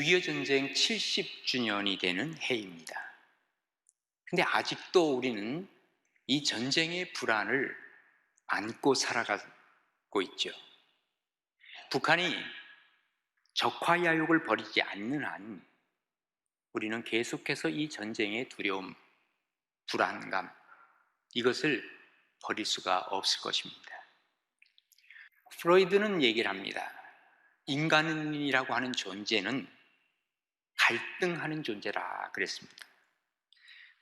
6.25 전쟁 70주년이 되는 해입니다. 근데 아직도 우리는 이 전쟁의 불안을 안고 살아가고 있죠. 북한이 적화야욕을 벌이지 않는 한 우리는 계속해서 이 전쟁의 두려움, 불안감, 이것을 버릴 수가 없을 것입니다. 프로이드는 얘기를 합니다. 인간이라고 하는 존재는 갈등하는 존재라 그랬습니다.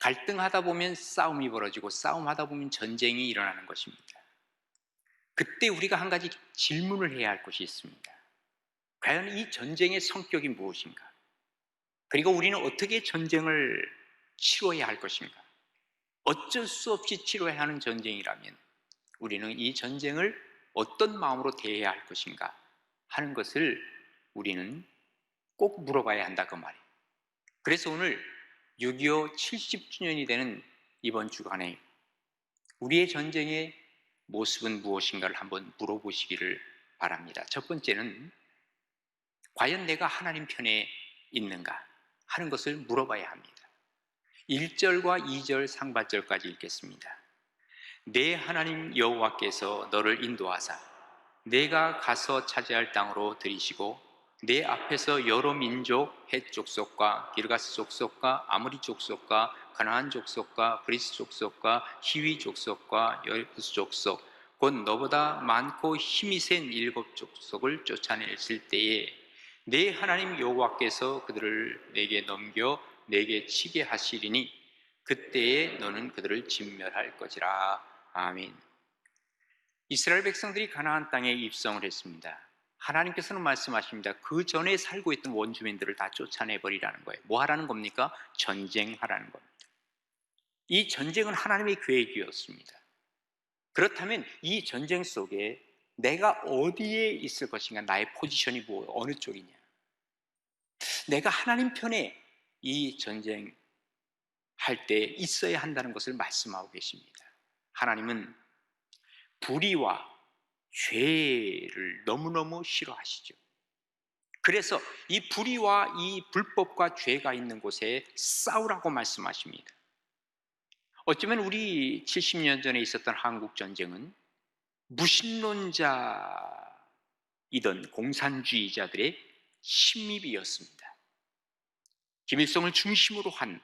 갈등하다 보면 싸움이 벌어지고 싸움하다 보면 전쟁이 일어나는 것입니다. 그때 우리가 한 가지 질문을 해야 할 것이 있습니다. 과연 이 전쟁의 성격이 무엇인가? 그리고 우리는 어떻게 전쟁을 치러야 할 것인가? 어쩔 수 없이 치러야 하는 전쟁이라면 우리는 이 전쟁을 어떤 마음으로 대해야 할 것인가 하는 것을 우리는 꼭 물어봐야 한다 그 말이에요. 그래서 오늘 6.25 70주년이 되는 이번 주간에 우리의 전쟁의 모습은 무엇인가를 한번 물어보시기를 바랍니다. 첫 번째는 과연 내가 하나님 편에 있는가 하는 것을 물어봐야 합니다. 1절과 2절 상반절까지 읽겠습니다. 내 하나님 여호와께서 너를 인도하사 내가 가서 차지할 땅으로 들이시고 내 앞에서 여러 민족, 헷 족속과 기르가스 족속과 아모리 족속과 가나안 족속과 브리스 족속과 히위 족속과 여부스 족속 곧 너보다 많고 힘이 센 7 족속을 쫓아내실 때에 내 하나님 여호와께서 그들을 내게 넘겨 내게 치게 하시리니 그때에 너는 그들을 진멸할 것이라. 아멘. 이스라엘 백성들이 가나안 땅에 입성을 했습니다. 하나님께서는 말씀하십니다. 그 전에 살고 있던 원주민들을 다 쫓아내버리라는 거예요. 뭐 하라는 겁니까? 전쟁하라는 겁니다. 이 전쟁은 하나님의 계획이었습니다. 그렇다면 이 전쟁 속에 내가 어디에 있을 것인가? 나의 포지션이 어느 쪽이냐? 내가 하나님 편에 이 전쟁 할 때 있어야 한다는 것을 말씀하고 계십니다. 하나님은 불의와 죄를 너무너무 싫어하시죠. 그래서 이 불의와 이 불법과 죄가 있는 곳에 싸우라고 말씀하십니다. 어쩌면 우리 70년 전에 있었던 한국 전쟁은 무신론자이던 공산주의자들의 침입이었습니다. 김일성을 중심으로 한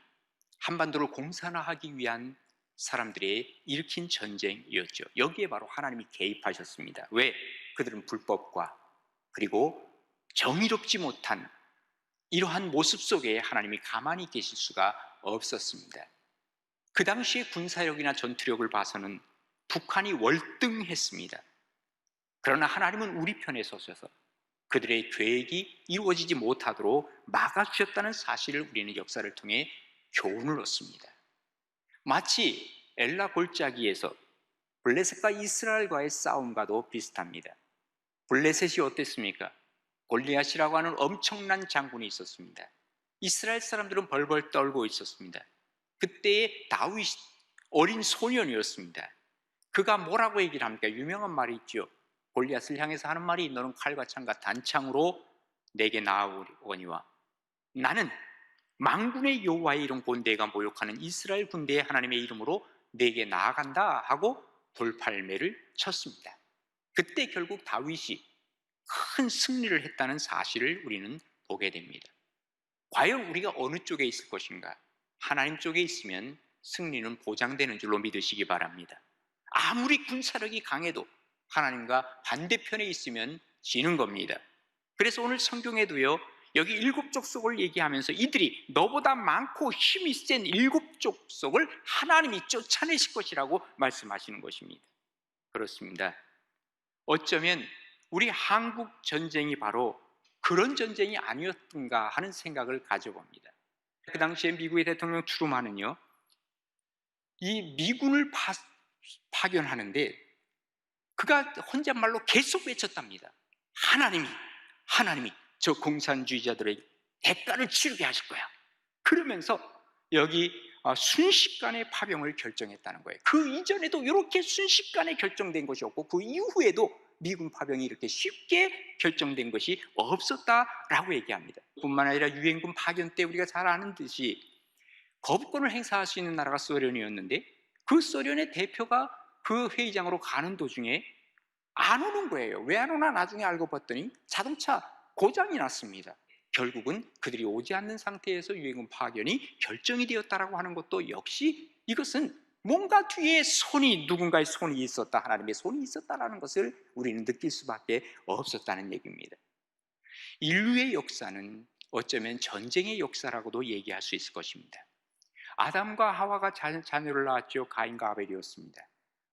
한반도를 공산화하기 위한 사람들이 일으킨 전쟁이었죠. 여기에 바로 하나님이 개입하셨습니다. 왜? 그들은 불법과 그리고 정의롭지 못한 이러한 모습 속에 하나님이 가만히 계실 수가 없었습니다. 그 당시의 군사력이나 전투력을 봐서는 북한이 월등했습니다. 그러나 하나님은 우리 편에 서셔서 그들의 계획이 이루어지지 못하도록 막아주셨다는 사실을 우리는 역사를 통해 교훈을 얻습니다. 마치 엘라 골짜기에서 블레셋과 이스라엘과의 싸움과도 비슷합니다. 블레셋이 어땠습니까? 골리앗이라고 하는 엄청난 장군이 있었습니다. 이스라엘 사람들은 벌벌 떨고 있었습니다. 그때의 다윗 어린 소년이었습니다. 그가 뭐라고 얘기를 합니까? 유명한 말이 있죠. 골리앗을 향해서 하는 말이 너는 칼과 창과 단창으로 내게 나아오거니와 나는 만군의 여호와의 이름 곧 내가 모욕하는 이스라엘 군대의 하나님의 이름으로 내게 나아간다 하고 돌팔매를 쳤습니다. 그때 결국 다윗이 큰 승리를 했다는 사실을 우리는 보게 됩니다. 과연 우리가 어느 쪽에 있을 것인가? 하나님 쪽에 있으면 승리는 보장되는 줄로 믿으시기 바랍니다. 아무리 군사력이 강해도 하나님과 반대편에 있으면 지는 겁니다. 그래서 오늘 성경에도요, 여기 7 족속을 얘기하면서 이들이 너보다 많고 힘이 센 7 족속을 하나님이 쫓아내실 것이라고 말씀하시는 것입니다. 그렇습니다. 어쩌면 우리 한국 전쟁이 바로 그런 전쟁이 아니었던가 하는 생각을 가져봅니다. 그 당시에 미국의 대통령 트루만은요, 이 미군을 파견하는데 그가 혼잣말로 계속 외쳤답니다. 하나님이 저 공산주의자들의 대가를 치르게 하실 거야. 그러면서 여기 순식간에 파병을 결정했다는 거예요. 그 이전에도 이렇게 순식간에 결정된 것이 없고 그 이후에도 미군 파병이 이렇게 쉽게 결정된 것이 없었다라고 얘기합니다. 뿐만 아니라 유엔군 파견 때 우리가 잘 아는 듯이 거부권을 행사할 수 있는 나라가 소련이었는데 그 소련의 대표가 그 회의장으로 가는 도중에 안 오는 거예요. 왜 안 오나 나중에 알고 봤더니 자동차 고장이 났습니다. 결국은 그들이 오지 않는 상태에서 유엔군 파견이 결정이 되었다라고 하는 것도 역시 이것은 뭔가 뒤에 누군가의 손이 있었다, 하나님의 손이 있었다라는 것을 우리는 느낄 수밖에 없었다는 얘기입니다. 인류의 역사는 어쩌면 전쟁의 역사라고도 얘기할 수 있을 것입니다. 아담과 하와가 자녀를 낳았죠. 가인과 아벨이었습니다.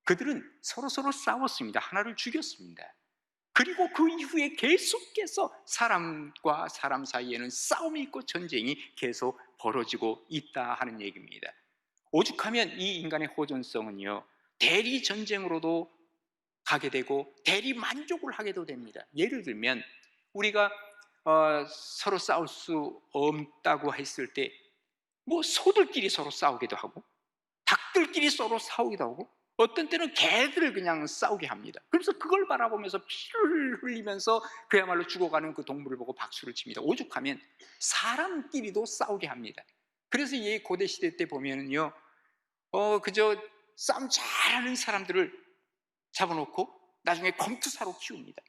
그들은 서로 싸웠습니다. 하나를 죽였습니다. 그리고 그 이후에 계속해서 사람과 사람 사이에는 싸움이 있고 전쟁이 계속 벌어지고 있다 하는 얘기입니다. 오죽하면 이 인간의 호전성은요, 대리 전쟁으로도 가게 되고 대리 만족을 하게도 됩니다. 예를 들면 우리가 서로 싸울 수 없다고 했을 때 소들끼리 서로 싸우기도 하고 닭들끼리 서로 싸우기도 하고 어떤 때는 개들을 그냥 싸우게 합니다. 그래서 그걸 바라보면서 피를 흘리면서 그야말로 죽어가는 그 동물을 보고 박수를 칩니다. 오죽하면 사람끼리도 싸우게 합니다. 그래서 이 고대 시대 때 보면은요, 그저 싸움 잘하는 사람들을 잡아놓고 나중에 검투사로 키웁니다.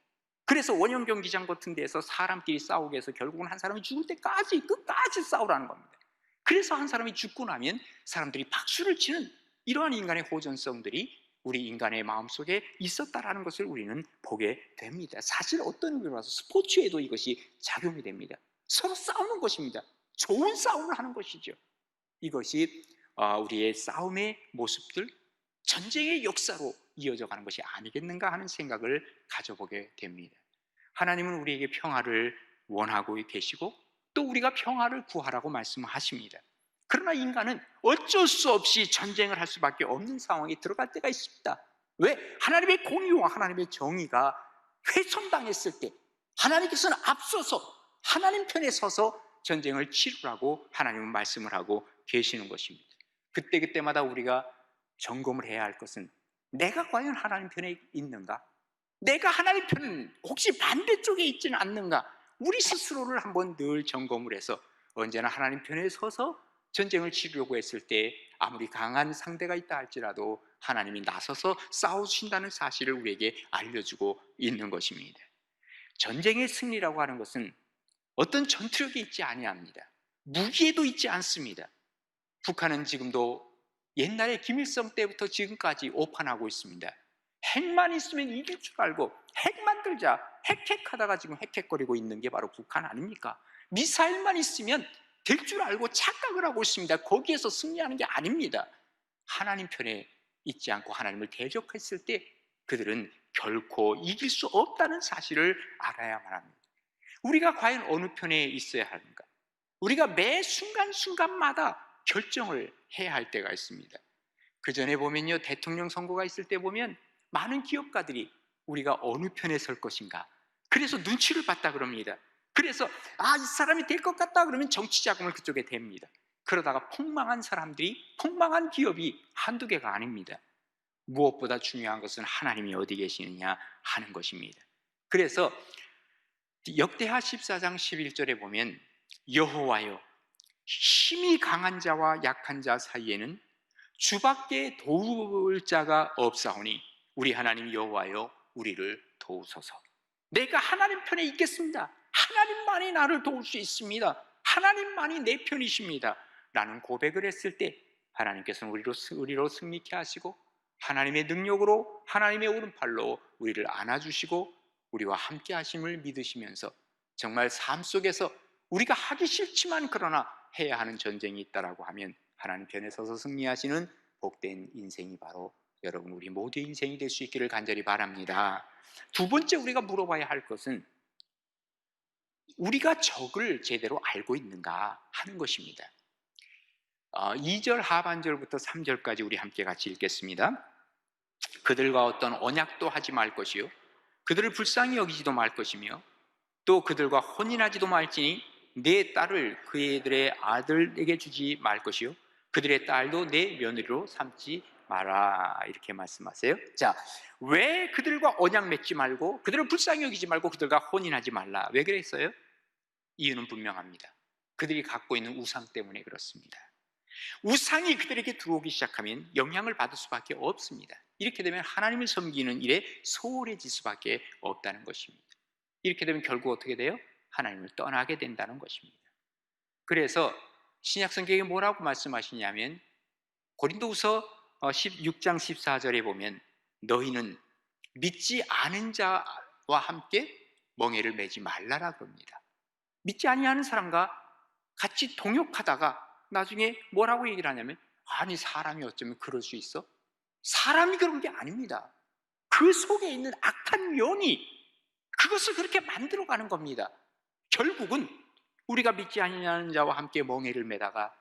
그래서 원형 경기장 같은 데서 사람끼리 싸우게 해서 결국은 한 사람이 죽을 때까지 끝까지 싸우라는 겁니다. 그래서 한 사람이 죽고 나면 사람들이 박수를 치는 이러한 인간의 호전성들이 우리 인간의 마음속에 있었다라는 것을 우리는 보게 됩니다. 사실 어떤 의미로 봐서 스포츠에도 이것이 작용이 됩니다. 서로 싸우는 것입니다. 좋은 싸움을 하는 것이죠. 이것이 우리의 싸움의 모습들, 전쟁의 역사로 이어져 가는 것이 아니겠는가 하는 생각을 가져보게 됩니다. 하나님은 우리에게 평화를 원하고 계시고 또 우리가 평화를 구하라고 말씀하십니다. 그러나 인간은 어쩔 수 없이 전쟁을 할 수밖에 없는 상황에 들어갈 때가 있습니다. 왜? 하나님의 공의와 하나님의 정의가 훼손당했을 때 하나님께서는 앞서서 하나님 편에 서서 전쟁을 치르라고 하나님은 말씀을 하고 계시는 것입니다. 그때마다 우리가 점검을 해야 할 것은 내가 과연 하나님 편에 있는가? 내가 하나님 편 혹시 반대쪽에 있지는 않는가? 우리 스스로를 한번 늘 점검을 해서 언제나 하나님 편에 서서 전쟁을 치르려고 했을 때 아무리 강한 상대가 있다 할지라도 하나님이 나서서 싸우신다는 사실을 우리에게 알려주고 있는 것입니다. 전쟁의 승리라고 하는 것은 어떤 전투력이 있지 아니합니다. 무기에도 있지 않습니다. 북한은 지금도 옛날에 김일성 때부터 지금까지 오판하고 있습니다. 핵만 있으면 이길 줄 알고 핵 만들자 핵하다가 지금 핵거리고 있는 게 바로 북한 아닙니까? 미사일만 있으면 될 줄 알고 착각을 하고 있습니다. 거기에서 승리하는 게 아닙니다. 하나님 편에 있지 않고 하나님을 대적했을 때 그들은 결코 이길 수 없다는 사실을 알아야만 합니다. 우리가 과연 어느 편에 있어야 하는가? 우리가 매 순간순간마다 결정을 해야 할 때가 있습니다. 그 전에 보면요, 대통령 선거가 있을 때 보면 많은 기업가들이 우리가 어느 편에 설 것인가, 그래서 눈치를 봤다 그럽니다. 그래서 이 사람이 될 것 같다 그러면 정치 자금을 그쪽에 댑니다. 그러다가 폭망한 사람들이, 폭망한 기업이 한두 개가 아닙니다. 무엇보다 중요한 것은 하나님이 어디 계시느냐 하는 것입니다. 그래서 역대하 14장 11절에 보면 여호와여, 힘이 강한 자와 약한 자 사이에는 주밖에 도울 자가 없사오니 우리 하나님 여호와여, 우리를 도우소서. 내가 하나님 편에 있겠습니다. 하나님만이 나를 도울 수 있습니다. 하나님만이 내 편이십니다 라는 고백을 했을 때 하나님께서는 우리로 승리케 하시고 하나님의 능력으로, 하나님의 오른팔로 우리를 안아주시고 우리와 함께 하심을 믿으시면서 정말 삶 속에서 우리가 하기 싫지만 그러나 해야 하는 전쟁이 있다라고 하면 하나님 편에 서서 승리하시는 복된 인생이 바로 여러분 우리 모두의 인생이 될 수 있기를 간절히 바랍니다. 두 번째 우리가 물어봐야 할 것은 우리가 적을 제대로 알고 있는가 하는 것입니다. 2절 하반절부터 3절까지 우리 함께 같이 읽겠습니다. 그들과 어떤 언약도 하지 말 것이요 그들을 불쌍히 여기지도 말 것이며 또 그들과 혼인하지도 말지니 내 딸을 그들의 아들에게 주지 말 것이요 그들의 딸도 내 며느리로 삼지 마라 이렇게 말씀하세요. 자, 왜 그들과 언약 맺지 말고 그들을 불쌍히 여기지 말고 그들과 혼인하지 말라, 왜 그랬어요? 이유는 분명합니다. 그들이 갖고 있는 우상 때문에 그렇습니다. 우상이 그들에게 들어오기 시작하면 영향을 받을 수밖에 없습니다. 이렇게 되면 하나님을 섬기는 일에 소홀해질 수밖에 없다는 것입니다. 이렇게 되면 결국 어떻게 돼요? 하나님을 떠나게 된다는 것입니다. 그래서 신약 성경에 뭐라고 말씀하시냐면 고린도후서 16장 14절에 보면 너희는 믿지 않은 자와 함께 멍에를 매지 말라라 그럽니다. 믿지 아니하는 사람과 같이 동역하다가 나중에 뭐라고 얘기를 하냐면 아니 사람이 어쩌면 그럴 수 있어? 사람이 그런 게 아닙니다. 그 속에 있는 악한 영이 그것을 그렇게 만들어가는 겁니다. 결국은 우리가 믿지 아니하는 자와 함께 멍에를 매다가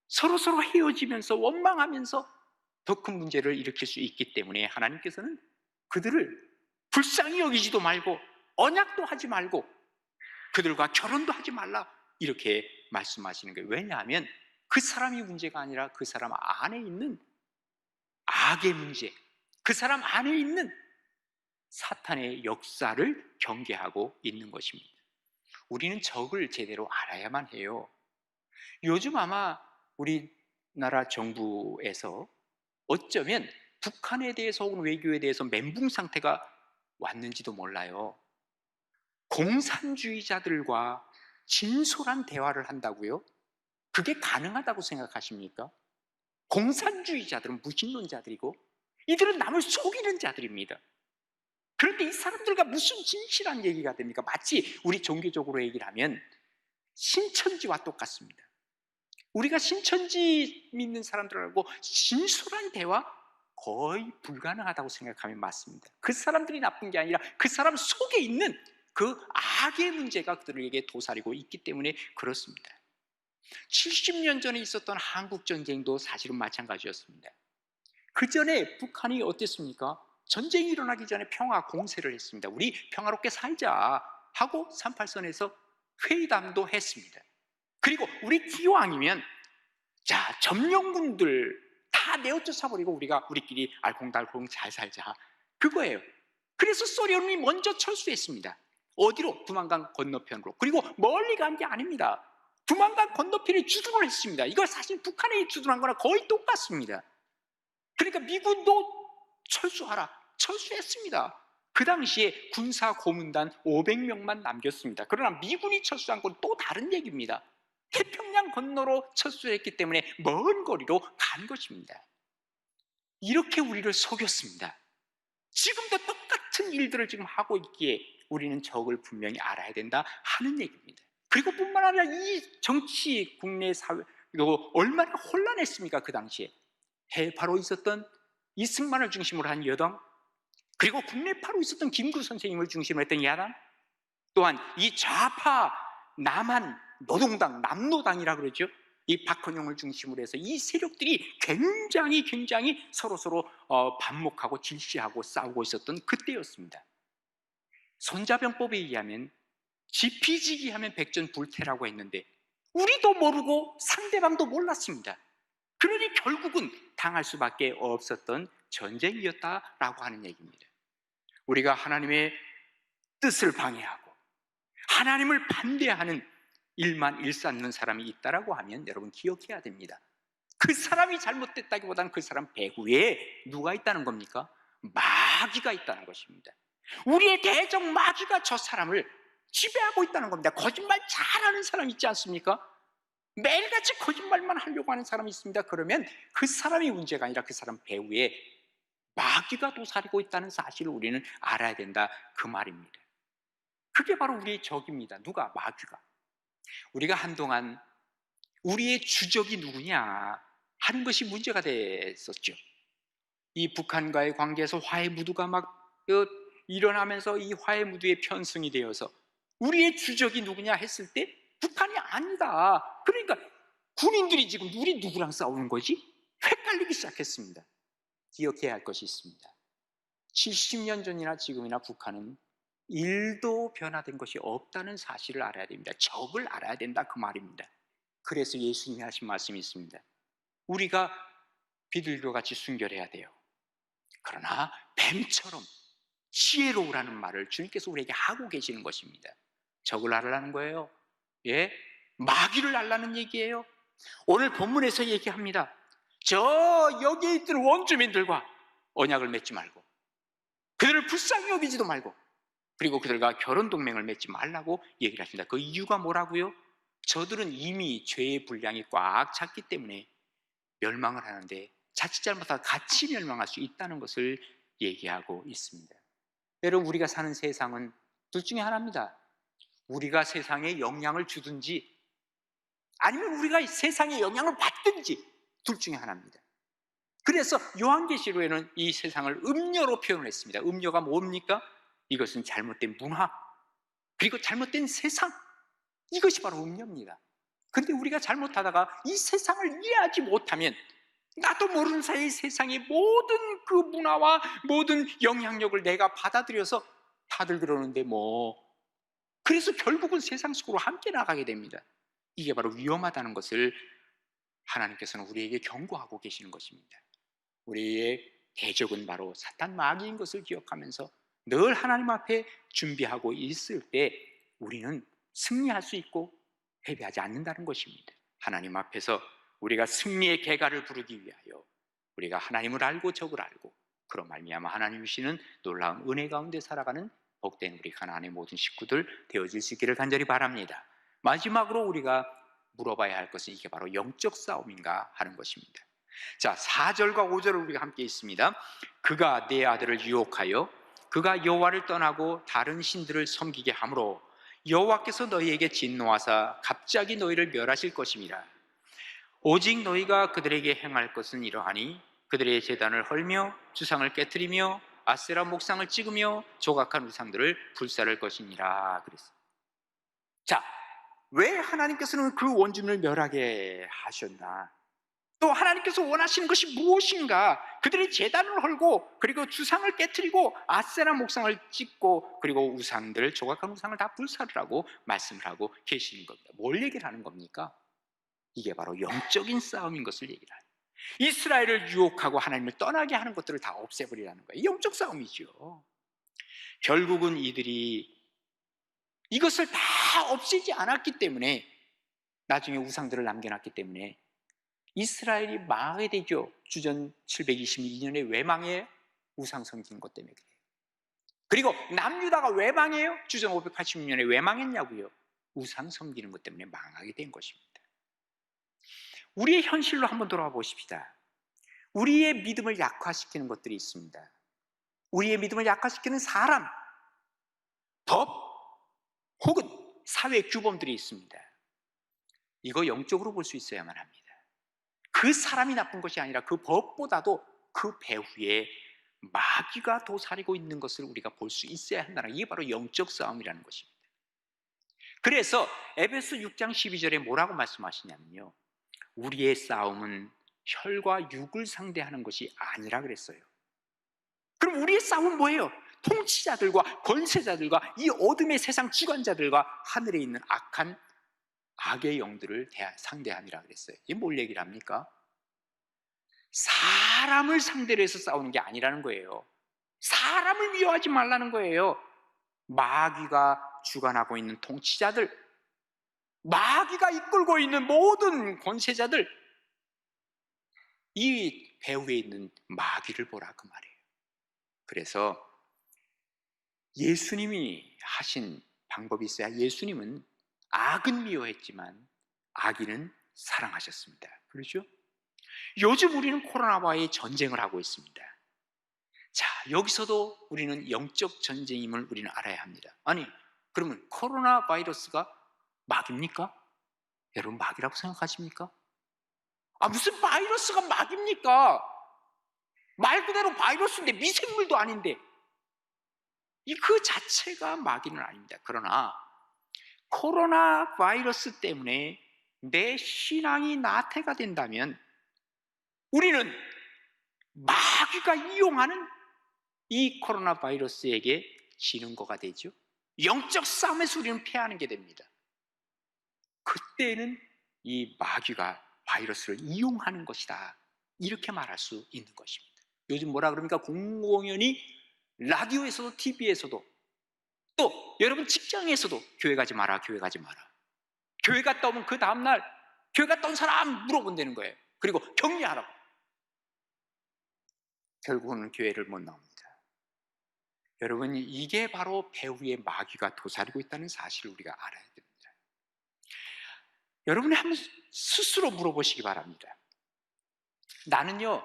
서로서로 헤어지면서 원망하면서 더 큰 문제를 일으킬 수 있기 때문에 하나님께서는 그들을 불쌍히 여기지도 말고 언약도 하지 말고 그들과 결혼도 하지 말라 이렇게 말씀하시는 거예요. 왜냐하면 그 사람이 문제가 아니라 그 사람 안에 있는 악의 문제, 그 사람 안에 있는 사탄의 역사를 경계하고 있는 것입니다. 우리는 적을 제대로 알아야만 해요. 요즘 아마 우리나라 정부에서 어쩌면 북한에 대해서 혹은 외교에 대해서 멘붕 상태가 왔는지도 몰라요. 공산주의자들과 진솔한 대화를 한다고요? 그게 가능하다고 생각하십니까? 공산주의자들은 무신론자들이고 이들은 남을 속이는 자들입니다. 그런데 이 사람들과 무슨 진실한 얘기가 됩니까? 마치 우리 종교적으로 얘기를 하면 신천지와 똑같습니다. 우리가 신천지 믿는 사람들하고 진솔한 대화 거의 불가능하다고 생각하면 맞습니다. 그 사람들이 나쁜 게 아니라 그 사람 속에 있는 그 악의 문제가 그들에게 도사리고 있기 때문에 그렇습니다. 70년 전에 있었던 한국전쟁도 사실은 마찬가지였습니다. 그 전에 북한이 어땠습니까? 전쟁이 일어나기 전에 평화 공세를 했습니다. 우리 평화롭게 살자 하고 38선에서 회담도 했습니다. 그리고 우리 기왕이면 자, 점령군들 다 내어 쫓아버리고 우리끼리 알콩달콩 잘 살자, 그거예요. 그래서 소련이 먼저 철수했습니다. 어디로? 두만강 건너편으로. 그리고 멀리 간 게 아닙니다. 두만강 건너편에 주둔을 했습니다. 이거 사실 북한이 주둔한 거랑 거의 똑같습니다. 그러니까 미군도 철수하라, 철수했습니다. 그 당시에 군사 고문단 500명만 남겼습니다. 그러나 미군이 철수한 건 또 다른 얘기입니다. 태평양 건너로 철수했기 때문에 먼 거리로 간 것입니다. 이렇게 우리를 속였습니다. 지금도 똑같은 일들을 지금 하고 있기에 우리는 적을 분명히 알아야 된다 하는 얘기입니다. 그리고 뿐만 아니라 이 정치 국내 사회도 얼마나 혼란했습니까? 그 당시에 해파로 있었던 이승만을 중심으로 한 여당, 그리고 국내파로 있었던 김구 선생님을 중심으로 했던 야당, 또한 이 좌파 남한 노동당, 남노당이라고 그러죠. 이 박헌용을 중심으로 해서 이 세력들이 굉장히 서로 반목하고 질시하고 싸우고 있었던 그때였습니다. 손자병법에 의하면 지피지기하면 백전불태라고 했는데 우리도 모르고 상대방도 몰랐습니다. 그러니 결국은 당할 수밖에 없었던 전쟁이었다라고 하는 얘기입니다. 우리가 하나님의 뜻을 방해하고 하나님을 반대하는 일만 일삼는 사람이 있다라고 하면 여러분 기억해야 됩니다. 그 사람이 잘못됐다기보다는 그 사람 배후에 누가 있다는 겁니까? 마귀가 있다는 것입니다. 우리의 대적 마귀가 저 사람을 지배하고 있다는 겁니다. 거짓말 잘하는 사람 있지 않습니까? 매일같이 거짓말만 하려고 하는 사람이 있습니다. 그러면 그 사람이 문제가 아니라 그 사람 배후에 마귀가 도사리고 있다는 사실을 우리는 알아야 된다, 그 말입니다. 그게 바로 우리의 적입니다. 누가? 마귀가. 우리가 한동안 우리의 주적이 누구냐 하는 것이 문제가 됐었죠. 이 북한과의 관계에서 화해 무드가 막 일어나면서 이 화해 무드의 편승이 되어서 우리의 주적이 누구냐 했을 때 북한이 아니다. 그러니까 군인들이 지금 우리 누구랑 싸우는 거지? 헷갈리기 시작했습니다. 기억해야 할 것이 있습니다. 70년 전이나 지금이나 북한은 일도 변화된 것이 없다는 사실을 알아야 됩니다. 적을 알아야 된다, 그 말입니다. 그래서 예수님이 하신 말씀이 있습니다. 우리가 비둘기같이 순결해야 돼요. 그러나 뱀처럼 지혜로우라는 말을 주님께서 우리에게 하고 계시는 것입니다. 적을 알라는 거예요. 예? 마귀를 알라는 얘기예요. 오늘 본문에서 얘기합니다. 저 여기에 있던 원주민들과 언약을 맺지 말고, 그들을 불쌍히 여기지도 말고, 그리고 그들과 결혼 동맹을 맺지 말라고 얘기를 하십니다. 그 이유가 뭐라고요? 저들은 이미 죄의 분량이 꽉 찼기 때문에 멸망을 하는데 자칫 잘못하다 같이 멸망할 수 있다는 것을 얘기하고 있습니다. 여러분, 우리가 사는 세상은 둘 중에 하나입니다. 우리가 세상에 영향을 주든지 아니면 우리가 세상에 영향을 받든지 둘 중에 하나입니다. 그래서 요한계시록에는 이 세상을 음녀로 표현을 했습니다. 음녀가 뭡니까? 이것은 잘못된 문화, 그리고 잘못된 세상, 이것이 바로 음녀입니다. 그런데 우리가 잘못하다가 이 세상을 이해하지 못하면 나도 모르는 사이에 세상의 모든 그 문화와 모든 영향력을 내가 받아들여서 다들 그러는데 그래서 결국은 세상 속으로 함께 나가게 됩니다. 이게 바로 위험하다는 것을 하나님께서는 우리에게 경고하고 계시는 것입니다. 우리의 대적은 바로 사탄 마귀인 것을 기억하면서 늘 하나님 앞에 준비하고 있을 때 우리는 승리할 수 있고 패배하지 않는다는 것입니다. 하나님 앞에서 우리가 승리의 계가를 부르기 위하여 우리가 하나님을 알고 적을 알고 그로 말미암아 하나님 주시는 놀라운 은혜 가운데 살아가는 복된 우리 가나안의 모든 식구들 되어질 수 있기를 간절히 바랍니다. 마지막으로 우리가 물어봐야 할 것은 이게 바로 영적 싸움인가 하는 것입니다. 자, 4절과 5절을 우리가 함께 있습니다. 그가 내 아들을 유혹하여 그가 여호와를 떠나고 다른 신들을 섬기게 하므로 여호와께서 너희에게 진노하사 갑자기 너희를 멸하실 것임이라. 오직 너희가 그들에게 행할 것은 이러하니 그들의 제단을 헐며 주상을 깨트리며 아세라 목상을 찍으며 조각한 우상들을 불살할 것이니라 그랬어요. 자, 왜 하나님께서는 그 원주민을 멸하게 하셨나? 또 하나님께서 원하시는 것이 무엇인가? 그들이 제단을 헐고 그리고 주상을 깨트리고 아세라 목상을 찍고 그리고 우상들, 조각한 우상을 다 불살으라고 말씀을 하고 계시는 겁니다. 뭘 얘기를 하는 겁니까? 이게 바로 영적인 싸움인 것을 얘기를 해요. 이스라엘을 유혹하고 하나님을 떠나게 하는 것들을 다 없애버리라는 거예요. 영적 싸움이죠. 결국은 이들이 이것을 다 없애지 않았기 때문에 나중에 우상들을 남겨놨기 때문에 이스라엘이 망하게 되죠. 주전 722년에 왜 망해요? 우상 섬기는 것 때문에 그래요. 그리고 남유다가 왜 망해요? 주전 586년에 왜 망했냐고요? 우상 섬기는 것 때문에 망하게 된 것입니다. 우리의 현실로 한번 돌아와 보십시다. 우리의 믿음을 약화시키는 것들이 있습니다. 우리의 믿음을 약화시키는 사람, 법, 혹은 사회 규범들이 있습니다. 이거 영적으로 볼 수 있어야만 합니다. 그 사람이 나쁜 것이 아니라 그 법보다도 그 배후에 마귀가 도사리고 있는 것을 우리가 볼 수 있어야 한다는, 이게 바로 영적 싸움이라는 것입니다. 그래서 에베소 6장 12절에 뭐라고 말씀하시냐면요, 우리의 싸움은 혈과 육을 상대하는 것이 아니라 그랬어요. 그럼 우리의 싸움은 뭐예요? 통치자들과 권세자들과 이 어둠의 세상 주관자들과 하늘에 있는 악한 악의 영들을 상대함이라 그랬어요. 이게 뭘 얘기를 합니까? 사람을 상대로 해서 싸우는 게 아니라는 거예요. 사람을 미워하지 말라는 거예요. 마귀가 주관하고 있는 통치자들, 마귀가 이끌고 있는 모든 권세자들, 이 배후에 있는 마귀를 보라 그 말이에요. 그래서 예수님이 하신 방법이 있어야. 예수님은 악은 미워했지만 악인은 사랑하셨습니다. 그렇죠? 요즘 우리는 코로나와의 전쟁을 하고 있습니다. 자, 여기서도 우리는 영적 전쟁임을 우리는 알아야 합니다. 아니, 그러면 코로나 바이러스가 마귀입니까? 여러분, 마귀라고 생각하십니까? 무슨 바이러스가 마귀입니까? 말 그대로 바이러스인데, 미생물도 아닌데, 그 자체가 마귀는 아닙니다. 그러나 코로나 바이러스 때문에 내 신앙이 나태가 된다면 우리는 마귀가 이용하는 이 코로나 바이러스에게 지는 거가 되죠. 영적 싸움에서 우리는 패하는 게 됩니다. 그때는 이 마귀가 바이러스를 이용하는 것이다, 이렇게 말할 수 있는 것입니다. 요즘 뭐라 그럽니까? 공공연히 라디오에서도 TV에서도 또 여러분 직장에서도 교회 가지 마라, 교회 가지 마라. 교회 갔다 오면 그 다음날 교회 갔다 온 사람 물어본다는 거예요. 그리고 격려하라고. 결국은 교회를 못 나옵니다. 여러분, 이게 바로 배후에 마귀가 도사리고 있다는 사실을 우리가 알아야 됩니다. 여러분이 한번 스스로 물어보시기 바랍니다. 나는요,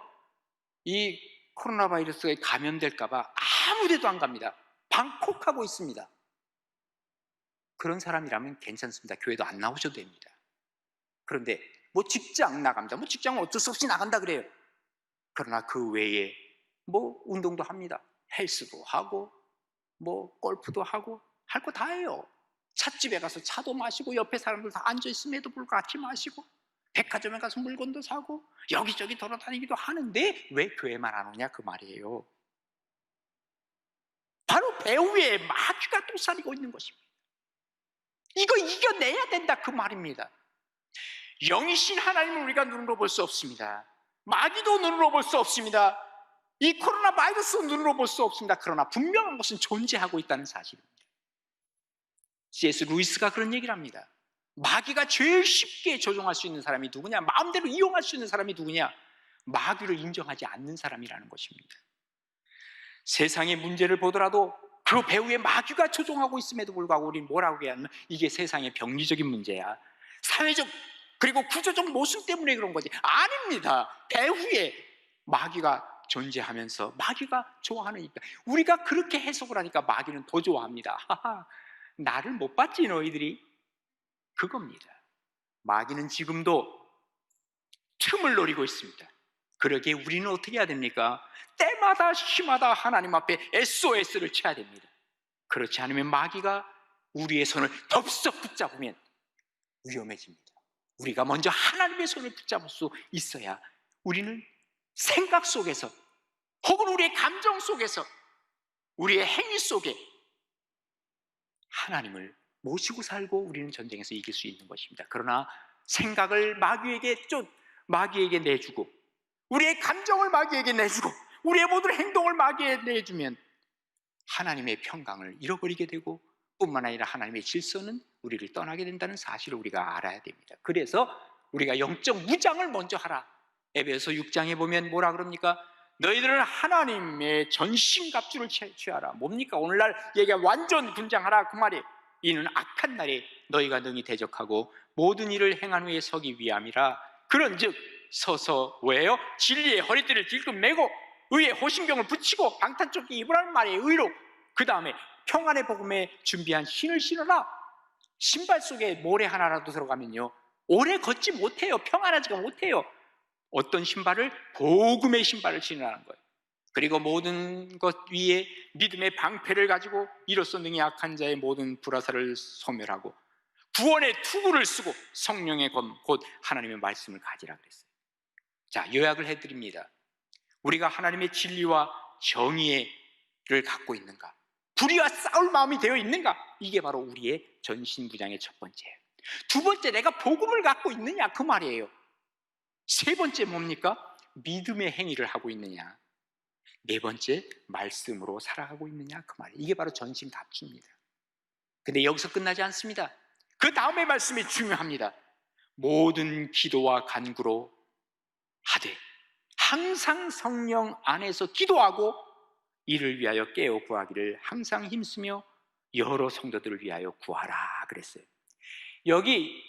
이 코로나 바이러스에 감염될까 봐 아무데도 안 갑니다. 방콕하고 있습니다. 그런 사람이라면 괜찮습니다. 교회도 안 나오셔도 됩니다. 그런데 뭐 직장 나갑니다. 뭐 직장은 어쩔 수 없이 나간다 그래요. 그러나 그 외에 뭐 운동도 합니다. 헬스도 하고 뭐 골프도 하고 할 거 다 해요. 찻집에 가서 차도 마시고 옆에 사람들 다 앉아 있음에도 불구하고 같이 마시고 백화점에 가서 물건도 사고 여기저기 돌아다니기도 하는데 왜 교회만 안 오냐 그 말이에요. 바로 배후에 마귀가 도사리고 있는 것입니다. 이거 이겨내야 된다 그 말입니다. 영이신 하나님을 우리가 눈으로 볼 수 없습니다. 마귀도 눈으로 볼 수 없습니다. 이 코로나 바이러스도 눈으로 볼 수 없습니다. 그러나 분명한 것은 존재하고 있다는 사실입니다. C.S. 루이스가 그런 얘기를 합니다. 마귀가 제일 쉽게 조종할 수 있는 사람이 누구냐? 마음대로 이용할 수 있는 사람이 누구냐? 마귀를 인정하지 않는 사람이라는 것입니다. 세상의 문제를 보더라도 그 배후에 마귀가 조종하고 있음에도 불구하고 우리는 뭐라고 해야 하면 이게 세상의 병리적인 문제야, 사회적 그리고 구조적 모순 때문에 그런 거지. 아닙니다. 배후에 마귀가 존재하면서 마귀가 좋아하니까 우리가 그렇게 해석을 하니까 마귀는 더 좋아합니다. 하하, 나를 못 봤지 너희들이? 그겁니다. 마귀는 지금도 틈을 노리고 있습니다. 그러기에 우리는 어떻게 해야 됩니까? 때마다 시마다 하나님 앞에 SOS를 쳐야 됩니다. 그렇지 않으면 마귀가 우리의 손을 덥석 붙잡으면 위험해집니다. 우리가 먼저 하나님의 손을 붙잡을 수 있어야 우리는 생각 속에서 혹은 우리의 감정 속에서 우리의 행위 속에 하나님을 모시고 살고 우리는 전쟁에서 이길 수 있는 것입니다. 그러나 생각을 마귀에게 내주고 우리의 감정을 마귀에게 내주고 우리의 모든 행동을 마귀에게 내주면 하나님의 평강을 잃어버리게 되고 뿐만 아니라 하나님의 질서는 우리를 떠나게 된다는 사실을 우리가 알아야 됩니다. 그래서 우리가 영적 무장을 먼저 하라. 에베소 6장에 보면 뭐라 그럽니까? 너희들은 하나님의 전신갑주를 취하라. 뭡니까? 오늘날 얘기가 완전 군장하라 그 말이에요. 이는 악한 날에 너희가 능히 대적하고 모든 일을 행한 후에 서기 위함이라. 그런즉 서서 왜요? 진리의 허리띠를 질끈 매고 의의 호심경을 붙이고 방탄조끼 입으라는 말이에요. 의로. 그 다음에 평안의 복음에 준비한 신을 신어라. 신발 속에 모래 하나라도 들어가면요 오래 걷지 못해요. 평안하지가 못해요. 어떤 신발을? 복음의 신발을 신으라는 거예요. 그리고 모든 것 위에 믿음의 방패를 가지고 이로써 능히 악한 자의 모든 불화살을 소멸하고 구원의 투구를 쓰고 성령의 검 곧 하나님의 말씀을 가지라 그랬어요. 자, 요약을 해드립니다. 우리가 하나님의 진리와 정의를 갖고 있는가? 불의와 싸울 마음이 되어 있는가? 이게 바로 우리의 전신부장의 첫 번째예요. 두 번째, 내가 복음을 갖고 있느냐 그 말이에요. 세 번째 뭡니까? 믿음의 행위를 하고 있느냐. 네 번째, 말씀으로 살아가고 있느냐 그 말이에요. 이게 바로 전신갑주입니다. 근데 여기서 끝나지 않습니다. 그 다음에 말씀이 중요합니다. 모든 기도와 간구로 하되 항상 성령 안에서 기도하고 이를 위하여 깨어 구하기를 항상 힘쓰며 여러 성도들을 위하여 구하라 그랬어요. 여기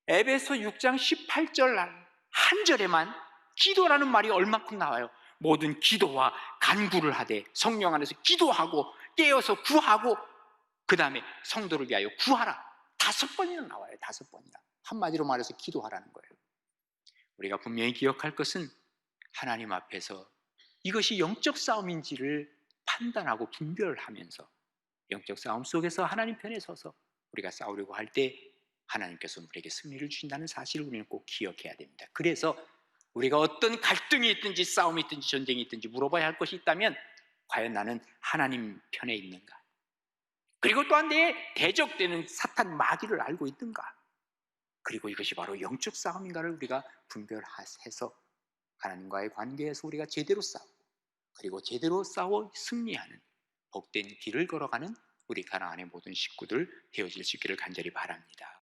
에베소 6장 18절 한 절에만 기도라는 말이 얼마큼 나와요. 모든 기도와 간구를 하되 성령 안에서 기도하고 깨어서 구하고 그 다음에 성도를 위하여 구하라. 5번이나 나와요. 5번이나. 한마디로 말해서 기도하라는 거예요. 우리가 분명히 기억할 것은 하나님 앞에서 이것이 영적 싸움인지를 판단하고 분별하면서 영적 싸움 속에서 하나님 편에 서서 우리가 싸우려고 할 때 하나님께서 우리에게 승리를 주신다는 사실을 우리는 꼭 기억해야 됩니다. 그래서 우리가 어떤 갈등이 있든지 싸움이 있든지 전쟁이 있든지 물어봐야 할 것이 있다면 과연 나는 하나님 편에 있는가? 그리고 또한 내 대적되는 사탄 마귀를 알고 있는가? 그리고 이것이 바로 영적 싸움인가를 우리가 분별해서 하나님과의 관계에서 우리가 제대로 싸우고 그리고 제대로 싸워 승리하는 복된 길을 걸어가는 우리 가나안의 모든 식구들 되어질 수 있기를 간절히 바랍니다.